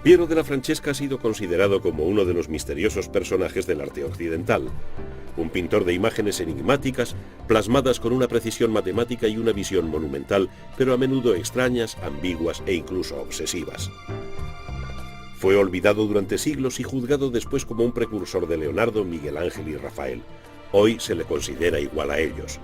Piero della Francesca ha sido considerado como uno de los misteriosos personajes del arte occidental. Un pintor de imágenes enigmáticas, plasmadas con una precisión matemática y una visión monumental, pero a menudo extrañas, ambiguas e incluso obsesivas. Fue olvidado durante siglos y juzgado después como un precursor de Leonardo, Miguel Ángel y Rafael. Hoy se le considera igual a ellos.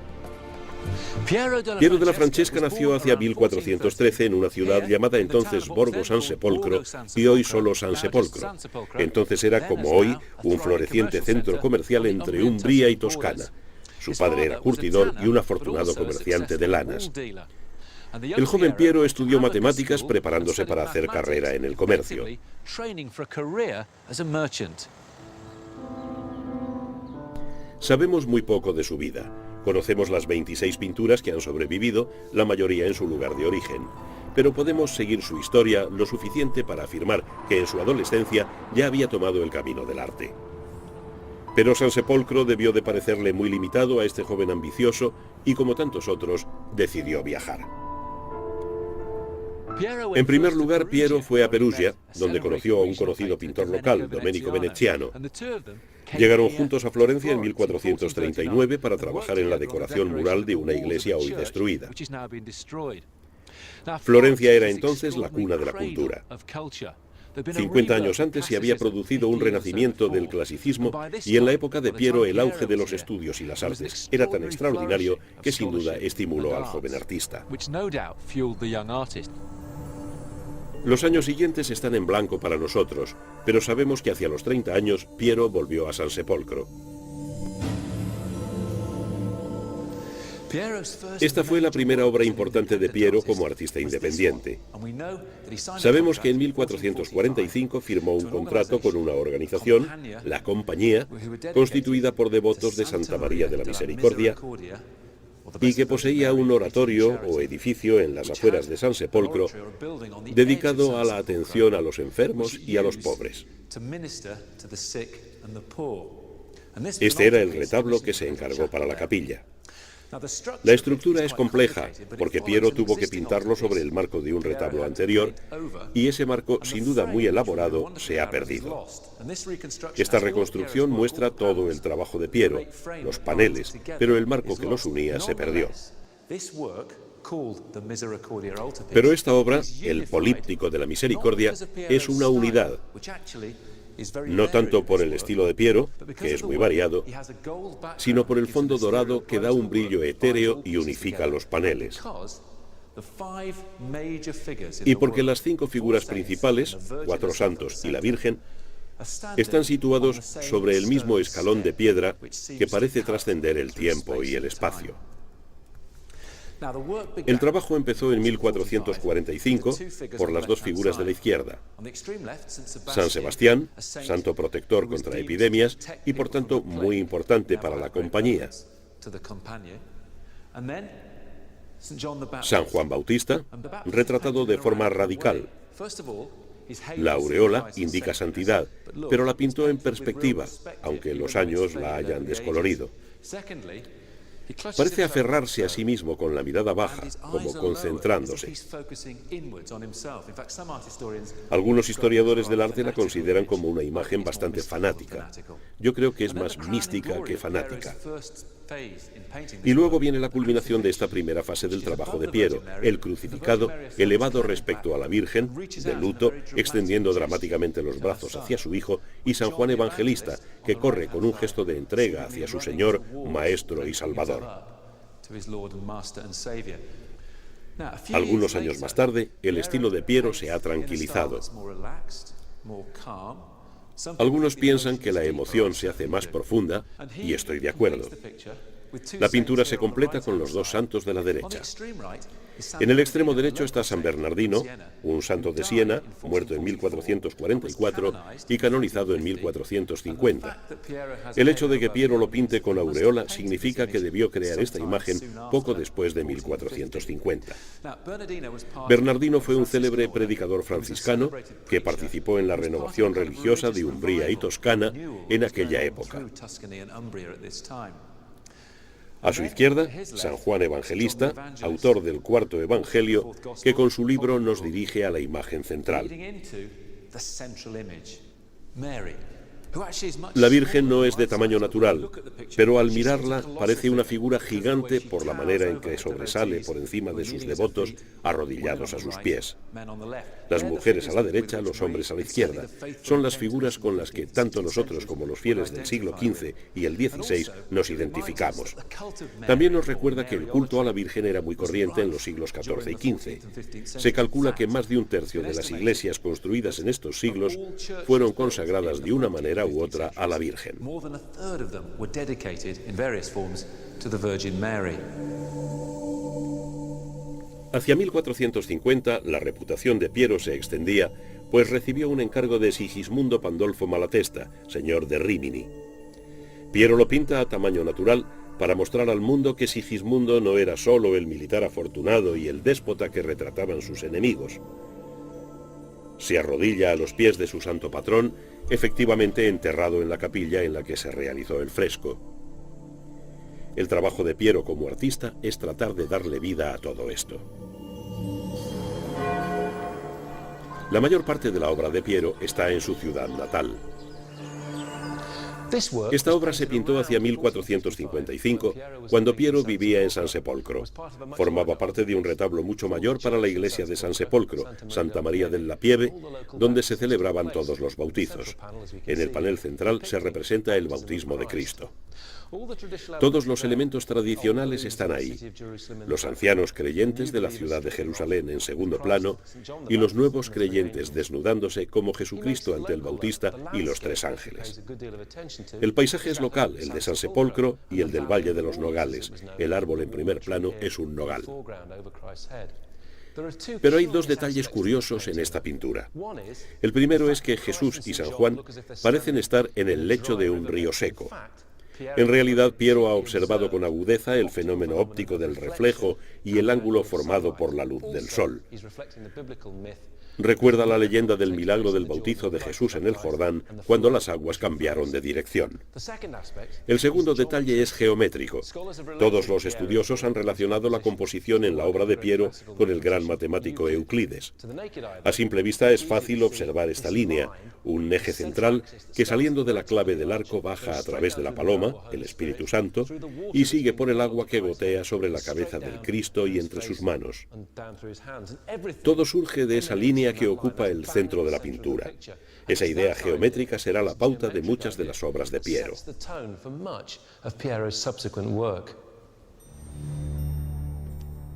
Piero della Francesca nació hacia 1413 en una ciudad llamada entonces Borgo San Sepolcro y hoy solo San Sepolcro. Entonces era, como hoy, un floreciente centro comercial entre Umbría y Toscana. Su padre era curtidor y un afortunado comerciante de lanas. El joven Piero estudió matemáticas preparándose para hacer carrera en el comercio. Sabemos muy poco de su vida. Conocemos las 26 pinturas que han sobrevivido, la mayoría en su lugar de origen. Pero podemos seguir su historia lo suficiente para afirmar que en su adolescencia ya había tomado el camino del arte. Pero San Sepolcro debió de parecerle muy limitado a este joven ambicioso y, como tantos otros, decidió viajar. En primer lugar, Piero fue a Perugia, donde conoció a un conocido pintor local, Domenico Veneziano. Llegaron juntos a Florencia en 1439 para trabajar en la decoración mural de una iglesia hoy destruida. Florencia era entonces la cuna de la cultura. 50 años antes se había producido un renacimiento del clasicismo y en la época de Piero el auge de los estudios y las artes era tan extraordinario que sin duda estimuló al joven artista. Los años siguientes están en blanco para nosotros, pero sabemos que hacia los 30 años Piero volvió a San Sepolcro. Esta fue la primera obra importante de Piero como artista independiente. Sabemos que en 1445 firmó un contrato con una organización, la Compañía, constituida por devotos de Santa María de la Misericordia, y que poseía un oratorio o edificio en las afueras de San Sepolcro dedicado a la atención a los enfermos y a los pobres. Este era el retablo que se encargó para la capilla. La estructura es compleja, porque Piero tuvo que pintarlo sobre el marco de un retablo anterior, y ese marco, sin duda muy elaborado, se ha perdido. Esta reconstrucción muestra todo el trabajo de Piero, los paneles, pero el marco que los unía se perdió. Pero esta obra, el Políptico de la Misericordia, es una unidad. No tanto por el estilo de Piero, que es muy variado, sino por el fondo dorado que da un brillo etéreo y unifica los paneles. Y porque las 5 figuras principales, 4 santos y la Virgen, están situados sobre el mismo escalón de piedra que parece trascender el tiempo y el espacio. El trabajo empezó en 1445 por las 2 figuras de la izquierda. San Sebastián, santo protector contra epidemias y por tanto muy importante para la compañía. San Juan Bautista, retratado de forma radical. La aureola indica santidad, pero la pintó en perspectiva, aunque los años la hayan descolorido. Parece aferrarse a sí mismo con la mirada baja, como concentrándose. Algunos historiadores del arte la consideran como una imagen bastante fanática. Yo creo que es más mística que fanática. Y luego viene la culminación de esta primera fase del trabajo de Piero, el crucificado, elevado respecto a la Virgen, de luto, extendiendo dramáticamente los brazos hacia su hijo, y San Juan Evangelista, que corre con un gesto de entrega hacia su Señor, Maestro y Salvador. Algunos años más tarde, el estilo de Piero se ha tranquilizado. Algunos piensan que la emoción se hace más profunda, y estoy de acuerdo. La pintura se completa con los 2 santos de la derecha. En el extremo derecho está San Bernardino, un santo de Siena, muerto en 1444 y canonizado en 1450. El hecho de que Piero lo pinte con aureola significa que debió crear esta imagen poco después de 1450. Bernardino fue un célebre predicador franciscano que participó en la renovación religiosa de Umbría y Toscana en aquella época. A su izquierda, San Juan Evangelista, autor del 4º Evangelio, que con su libro nos dirige a la imagen central. La Virgen no es de tamaño natural, pero al mirarla parece una figura gigante por la manera en que sobresale por encima de sus devotos arrodillados a sus pies. Las mujeres a la derecha, los hombres a la izquierda, son las figuras con las que tanto nosotros como los fieles del siglo XV y el XVI nos identificamos. También nos recuerda que el culto a la Virgen era muy corriente en los siglos XIV y XV. Se calcula que más de un tercio de las iglesias construidas en estos siglos fueron consagradas de una manera u otra a la Virgen. Hacia 1450 la reputación de Piero se extendía, pues recibió un encargo de Sigismundo Pandolfo Malatesta, señor de Rímini. Piero lo pinta a tamaño natural para mostrar al mundo que Sigismundo no era solo el militar afortunado y el déspota que retrataban sus enemigos. Se arrodilla a los pies de su santo patrón, efectivamente enterrado en la capilla en la que se realizó el fresco. El trabajo de Piero como artista es tratar de darle vida a todo esto. La mayor parte de la obra de Piero está en su ciudad natal. Esta obra se pintó hacia 1455, cuando Piero vivía en San Sepolcro. Formaba parte de un retablo mucho mayor para la iglesia de San Sepolcro, Santa María della Pieve, donde se celebraban todos los bautizos. En el panel central se representa el bautismo de Cristo. Todos los elementos tradicionales están ahí. Los ancianos creyentes de la ciudad de Jerusalén en segundo plano y los nuevos creyentes desnudándose como Jesucristo ante el Bautista y los tres ángeles. El paisaje es local, el de San Sepolcro y el del Valle de los Nogales. El árbol en primer plano es un nogal. Pero hay dos detalles curiosos en esta pintura. El primero es que Jesús y San Juan parecen estar en el lecho de un río seco. En realidad, Piero ha observado con agudeza el fenómeno óptico del reflejo y el ángulo formado por la luz del sol. Recuerda la leyenda del milagro del bautizo de Jesús en el Jordán, cuando las aguas cambiaron de dirección. El segundo detalle es geométrico. Todos los estudiosos han relacionado la composición en la obra de Piero con el gran matemático Euclides. A simple vista es fácil observar esta línea, un eje central que saliendo de la clave del arco baja a través de la paloma, el Espíritu Santo, y sigue por el agua que gotea sobre la cabeza del Cristo y entre sus manos. Todo surge de esa línea que ocupa el centro de la pintura. Esa idea geométrica será la pauta de muchas de las obras de Piero.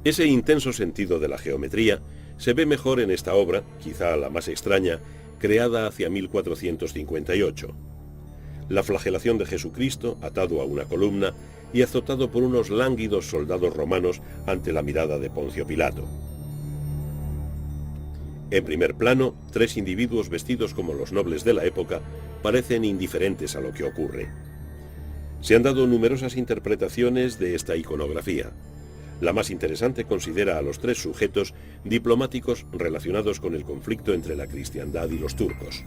Ese intenso sentido de la geometría se ve mejor en esta obra, quizá la más extraña, creada hacia 1458. La flagelación de Jesucristo, atado a una columna y azotado por unos lánguidos soldados romanos ante la mirada de Poncio Pilato. En primer plano, tres individuos vestidos como los nobles de la época parecen indiferentes a lo que ocurre. Se han dado numerosas interpretaciones de esta iconografía. La más interesante considera a los tres sujetos diplomáticos relacionados con el conflicto entre la cristiandad y los turcos.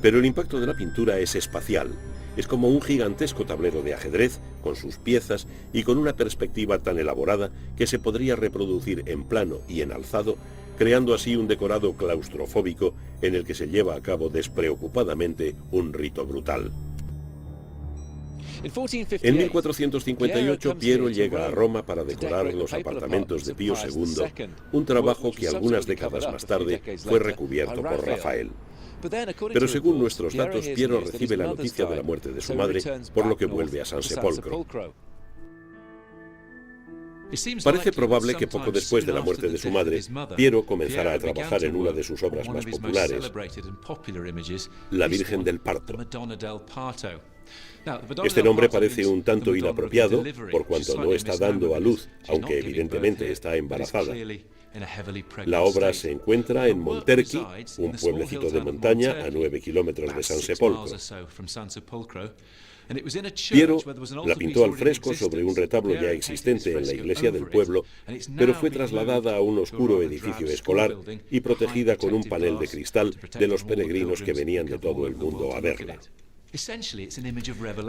Pero el impacto de la pintura es espacial. Es como un gigantesco tablero de ajedrez, con sus piezas y con una perspectiva tan elaborada que se podría reproducir en plano y en alzado, creando así un decorado claustrofóbico en el que se lleva a cabo despreocupadamente un rito brutal. En 1458 Piero llega a Roma para decorar los apartamentos de Pío II, un trabajo que algunas décadas más tarde fue recubierto por Rafael. Pero según nuestros datos, Piero recibe la noticia de la muerte de su madre, por lo que vuelve a San Sepolcro. Parece probable que poco después de la muerte de su madre, Piero comenzara a trabajar en una de sus obras más populares, la Virgen del Parto. Este nombre parece un tanto inapropiado, por cuanto no está dando a luz, aunque evidentemente está embarazada. La obra se encuentra en Monterchi, un pueblecito de montaña a 9 kilómetros de San Sepolcro. Piero la pintó al fresco sobre un retablo ya existente en la iglesia del pueblo, pero fue trasladada a un oscuro edificio escolar y protegida con un panel de cristal de los peregrinos que venían de todo el mundo a verla.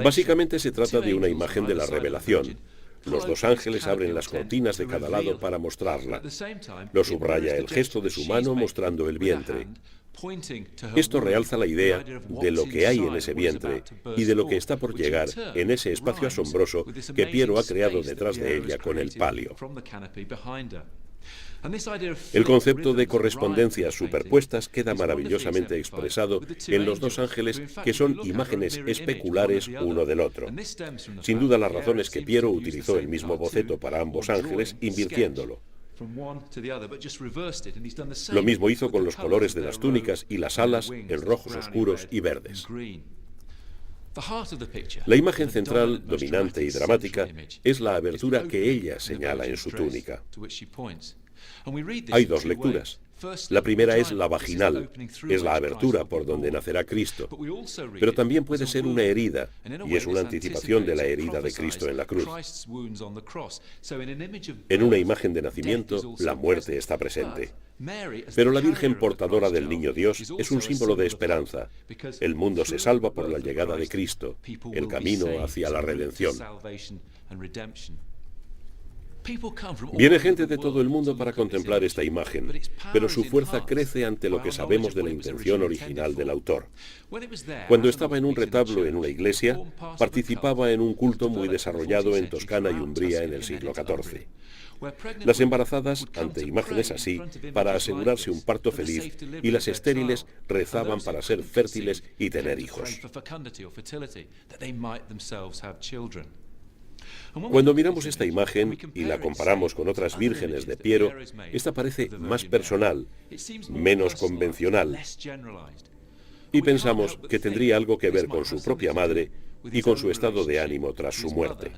Básicamente se trata de una imagen de la revelación. Los dos ángeles abren las cortinas de cada lado para mostrarla. Lo subraya el gesto de su mano mostrando el vientre. Esto realza la idea de lo que hay en ese vientre y de lo que está por llegar en ese espacio asombroso que Piero ha creado detrás de ella con el palio. El concepto de correspondencias superpuestas queda maravillosamente expresado en los dos ángeles, que son imágenes especulares uno del otro. Sin duda la razón es que Piero utilizó el mismo boceto para ambos ángeles, invirtiéndolo. Lo mismo hizo con los colores de las túnicas y las alas en rojos oscuros y verdes. La imagen central, dominante y dramática, es la abertura que ella señala en su túnica. Hay dos lecturas. La primera es la vaginal, es la abertura por donde nacerá Cristo, pero también puede ser una herida, y es una anticipación de la herida de Cristo en la cruz. En una imagen de nacimiento, la muerte está presente. Pero la Virgen portadora del Niño Dios es un símbolo de esperanza. El mundo se salva por la llegada de Cristo, el camino hacia la redención. Viene gente de todo el mundo para contemplar esta imagen, pero su fuerza crece ante lo que sabemos de la intención original del autor. Cuando estaba en un retablo en una iglesia, participaba en un culto muy desarrollado en Toscana y Umbría en el siglo XIV. Las embarazadas, ante imágenes así, para asegurarse un parto feliz, y las estériles rezaban para ser fértiles y tener hijos. Cuando miramos esta imagen y la comparamos con otras vírgenes de Piero, esta parece más personal, menos convencional, y pensamos que tendría algo que ver con su propia madre y con su estado de ánimo tras su muerte.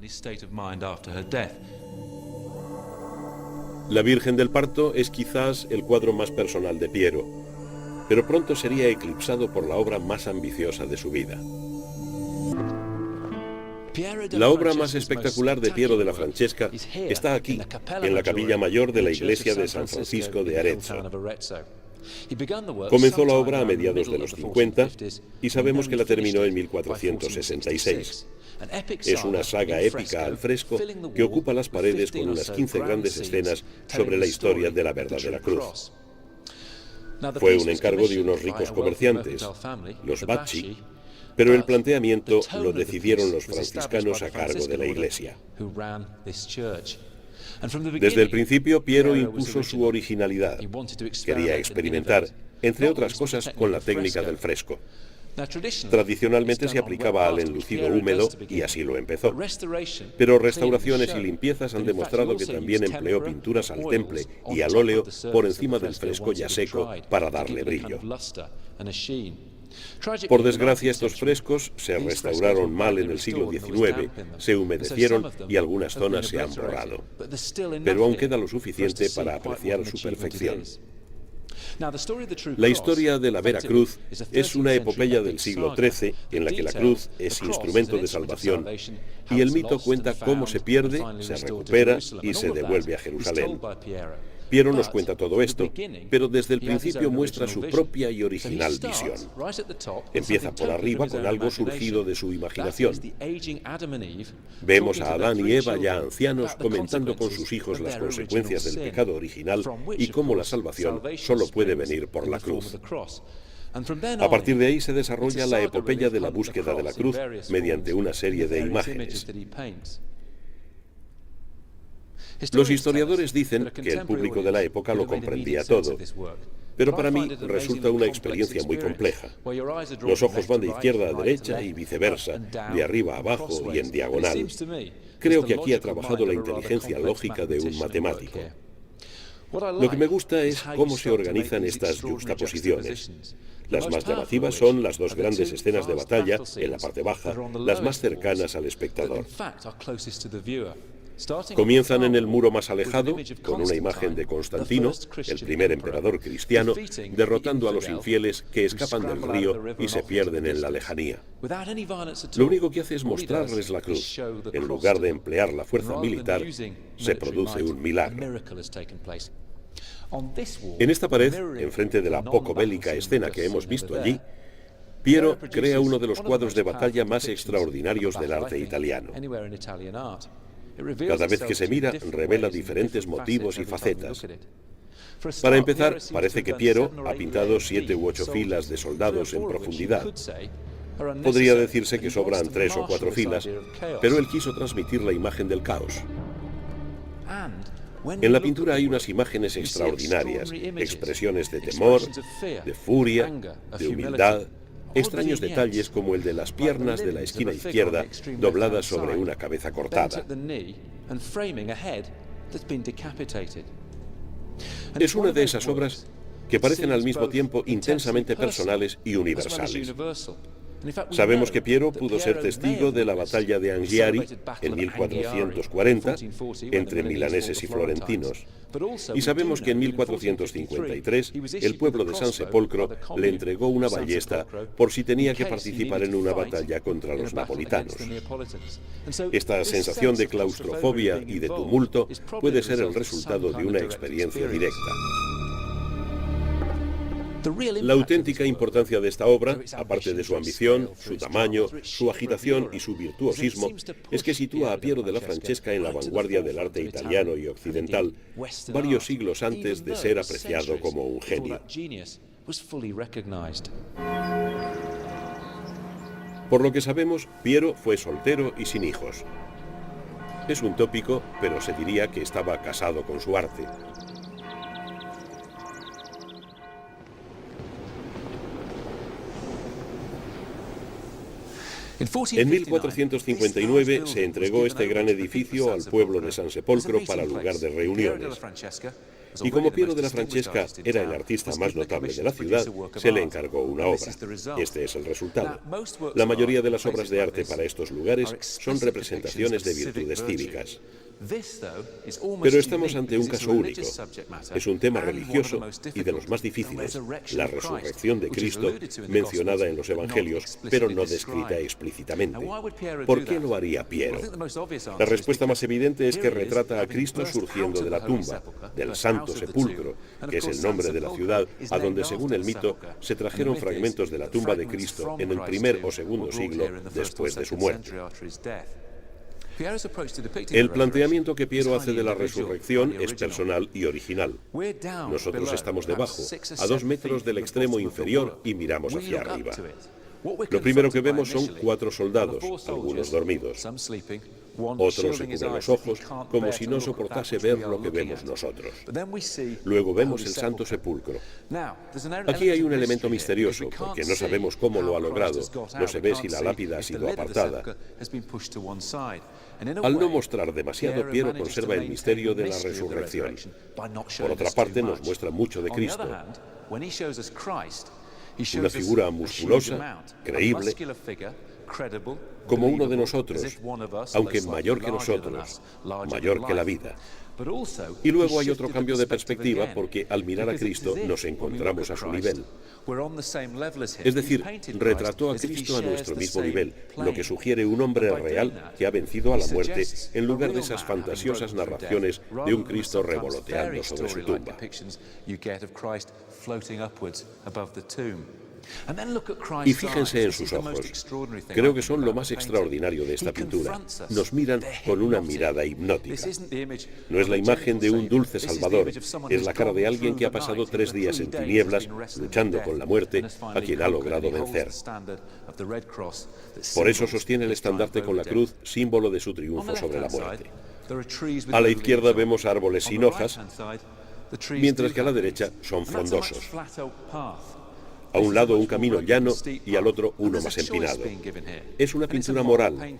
La Virgen del Parto es quizás el cuadro más personal de Piero, pero pronto sería eclipsado por la obra más ambiciosa de su vida. La obra más espectacular de Piero de la Francesca está aquí, en la capilla mayor de la iglesia de San Francisco de Arezzo. Comenzó la obra a mediados de los 50 y sabemos que la terminó en 1466. Es una saga épica al fresco que ocupa las paredes con unas 15 grandes escenas sobre la historia de la verdadera cruz. Fue un encargo de unos ricos comerciantes, los Bacci, pero el planteamiento lo decidieron los franciscanos a cargo de la Iglesia. Desde el principio, Piero impuso su originalidad. Quería experimentar, entre otras cosas, con la técnica del fresco. Tradicionalmente se aplicaba al enlucido húmedo y así lo empezó. Pero restauraciones y limpiezas han demostrado que también empleó pinturas al temple y al óleo por encima del fresco ya seco para darle brillo. Por desgracia, estos frescos se restauraron mal en el siglo XIX, se humedecieron y algunas zonas se han borrado. Pero aún queda lo suficiente para apreciar su perfección. La historia de la Vera Cruz es una epopeya del siglo XIII en la que la cruz es instrumento de salvación y el mito cuenta cómo se pierde, se recupera y se devuelve a Jerusalén. Piero nos cuenta todo esto, pero desde el principio muestra su propia y original visión. Empieza por arriba con algo surgido de su imaginación. Vemos a Adán y Eva ya ancianos comentando con sus hijos las consecuencias del pecado original y cómo la salvación solo puede venir por la cruz. A partir de ahí se desarrolla la epopeya de la búsqueda de la cruz mediante una serie de imágenes. Los historiadores dicen que el público de la época lo comprendía todo, pero para mí resulta una experiencia muy compleja. Los ojos van de izquierda a derecha y viceversa, de arriba a abajo y en diagonal. Creo que aquí ha trabajado la inteligencia lógica de un matemático. Lo que me gusta es cómo se organizan estas juxtaposiciones. Las más llamativas son las dos grandes escenas de batalla, en la parte baja, las más cercanas al espectador. Comienzan en el muro más alejado, con una imagen de Constantino, el primer emperador cristiano, derrotando a los infieles que escapan del río y se pierden en la lejanía. Lo único que hace es mostrarles la cruz. En lugar de emplear la fuerza militar, se produce un milagro. En esta pared, enfrente de la poco bélica escena que hemos visto allí, Piero crea uno de los cuadros de batalla más extraordinarios del arte italiano. Cada vez que se mira, revela diferentes motivos y facetas. Para empezar, parece que Piero ha pintado 7 u 8 filas de soldados en profundidad. Podría decirse que sobran 3 o 4 filas, pero él quiso transmitir la imagen del caos. En la pintura hay unas imágenes extraordinarias, expresiones de temor, de furia, de humildad, extraños detalles como el de las piernas de la esquina izquierda dobladas sobre una cabeza cortada. Es una de esas obras que parecen al mismo tiempo intensamente personales y universales. Sabemos que Piero pudo ser testigo de la batalla de Anghiari en 1440 entre milaneses y florentinos. Y sabemos que en 1453 el pueblo de San Sepolcro le entregó una ballesta por si tenía que participar en una batalla contra los napolitanos. Esta sensación de claustrofobia y de tumulto puede ser el resultado de una experiencia directa. La auténtica importancia de esta obra, aparte de su ambición, su tamaño, su agitación y su virtuosismo, es que sitúa a Piero della Francesca en la vanguardia del arte italiano y occidental, varios siglos antes de ser apreciado como un genio. Por lo que sabemos, Piero fue soltero y sin hijos. Es un tópico, pero se diría que estaba casado con su arte. En 1459 se entregó este gran edificio al pueblo de San Sepolcro para lugar de reuniones. Y como Piero della Francesca era el artista más notable de la ciudad, se le encargó una obra. Este es el resultado. La mayoría de las obras de arte para estos lugares son representaciones de virtudes cívicas. Pero estamos ante un caso único. Es un tema religioso y de los más difíciles, la resurrección de Cristo, mencionada en los Evangelios, pero no descrita explícitamente. ¿Por qué lo haría Piero? La respuesta más evidente es que retrata a Cristo surgiendo de la tumba, del Santo Sepulcro, que es el nombre de la ciudad a donde, según el mito, se trajeron fragmentos de la tumba de Cristo en el primer o segundo siglo después de su muerte. El planteamiento que Piero hace de la resurrección es personal y original. Nosotros estamos debajo, a 2 metros del extremo inferior, y miramos hacia arriba. Lo primero que vemos son 4 soldados, algunos dormidos. Otros se cubren los ojos, como si no soportase ver lo que vemos nosotros. Luego vemos el Santo Sepulcro. Aquí hay un elemento misterioso, porque no sabemos cómo lo ha logrado. No se ve si la lápida ha sido apartada. Al no mostrar demasiado, Piero conserva el misterio de la resurrección. Por otra parte, nos muestra mucho de Cristo. Una figura musculosa, creíble, como uno de nosotros, aunque mayor que nosotros, mayor que la vida. Y luego hay otro cambio de perspectiva, porque al mirar a Cristo nos encontramos a su nivel. Es decir, retrató a Cristo a nuestro mismo nivel, lo que sugiere un hombre real que ha vencido a la muerte, en lugar de esas fantasiosas narraciones de un Cristo revoloteando sobre su tumba. Y fíjense en sus ojos. Creo que son lo más extraordinario de esta pintura. Nos miran con una mirada hipnótica. No es la imagen de un dulce salvador, es la cara de alguien que ha pasado 3 días en tinieblas, luchando con la muerte, a quien ha logrado vencer. Por eso sostiene el estandarte con la cruz, símbolo de su triunfo sobre la muerte. A la izquierda vemos árboles sin hojas, mientras que a la derecha son frondosos. A un lado un camino llano y al otro uno más empinado. Es una pintura moral.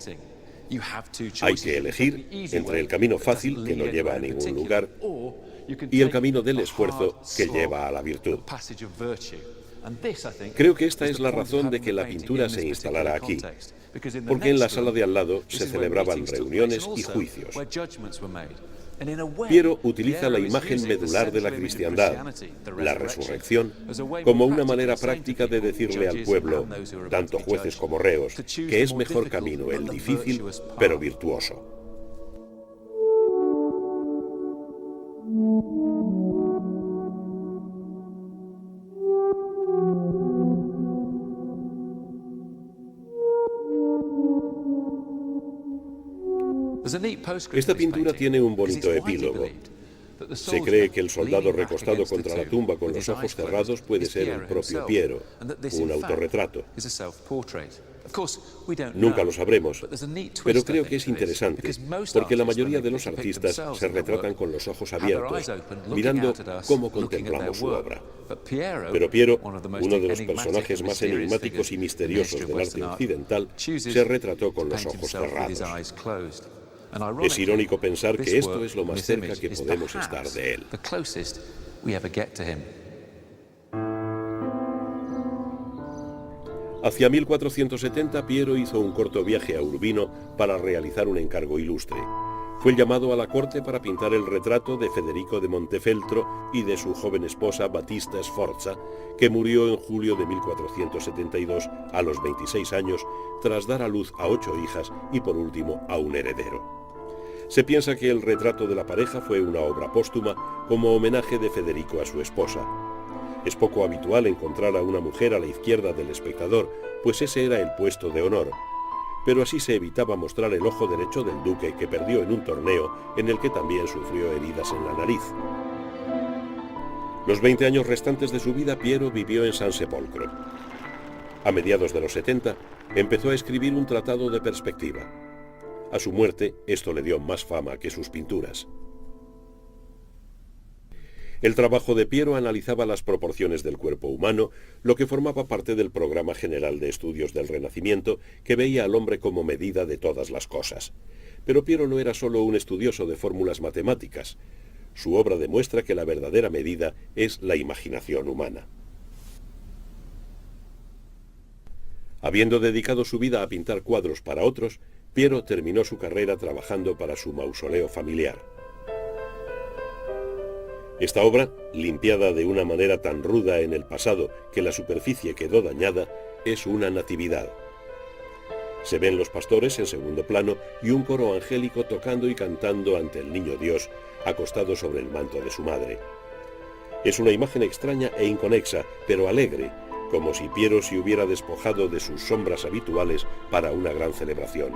Hay que elegir entre el camino fácil, que no lleva a ningún lugar, y el camino del esfuerzo, que lleva a la virtud. Creo que esta es la razón de que la pintura se instalara aquí, porque en la sala de al lado se celebraban reuniones y juicios. Piero utiliza la imagen medular de la cristiandad, la resurrección, como una manera práctica de decirle al pueblo, tanto jueces como reos, que es mejor camino el difícil, pero virtuoso. Esta pintura tiene un bonito epílogo. Se cree que el soldado recostado contra la tumba con los ojos cerrados puede ser el propio Piero, un autorretrato. Nunca lo sabremos, pero creo que es interesante, porque la mayoría de los artistas se retratan con los ojos abiertos, mirando cómo contemplamos su obra. Pero Piero, uno de los personajes más enigmáticos y misteriosos del arte occidental, se retrató con los ojos cerrados. Es irónico pensar que esto es lo más cerca que podemos estar de él. Hacia 1470, Piero hizo un corto viaje a Urbino para realizar un encargo ilustre. Fue llamado a la corte para pintar el retrato de Federico de Montefeltro y de su joven esposa Battista Sforza, que murió en julio de 1472 a los 26 años, tras dar a luz a 8 hijas y por último a un heredero. Se piensa que el retrato de la pareja fue una obra póstuma como homenaje de Federico a su esposa. Es poco habitual encontrar a una mujer a la izquierda del espectador, pues ese era el puesto de honor. Pero así se evitaba mostrar el ojo derecho del duque, que perdió en un torneo en el que también sufrió heridas en la nariz. Los 20 años restantes de su vida, Piero vivió en San Sepolcro. A mediados de los 70, empezó a escribir un tratado de perspectiva. A su muerte, esto le dio más fama que sus pinturas. El trabajo de Piero analizaba las proporciones del cuerpo humano, lo que formaba parte del programa general de estudios del Renacimiento, que veía al hombre como medida de todas las cosas. Pero Piero no era solo un estudioso de fórmulas matemáticas. Su obra demuestra que la verdadera medida es la imaginación humana. Habiendo dedicado su vida a pintar cuadros para otros, Piero terminó su carrera trabajando para su mausoleo familiar. Esta obra, limpiada de una manera tan ruda en el pasado que la superficie quedó dañada, es una natividad. Se ven los pastores en segundo plano y un coro angélico tocando y cantando ante el niño Dios, acostado sobre el manto de su madre. Es una imagen extraña e inconexa, pero alegre, como si Piero se hubiera despojado de sus sombras habituales para una gran celebración,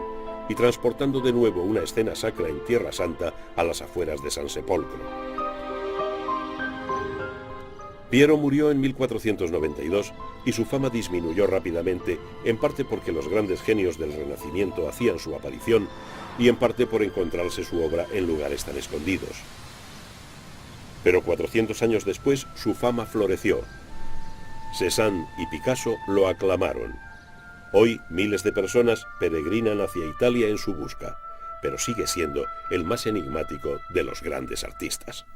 y transportando de nuevo una escena sacra en Tierra Santa a las afueras de San Sepolcro. Piero murió en 1492 y su fama disminuyó rápidamente, en parte porque los grandes genios del Renacimiento hacían su aparición y en parte por encontrarse su obra en lugares tan escondidos. Pero 400 años después su fama floreció. Cézanne y Picasso lo aclamaron. Hoy miles de personas peregrinan hacia Italia en su busca, pero sigue siendo el más enigmático de los grandes artistas.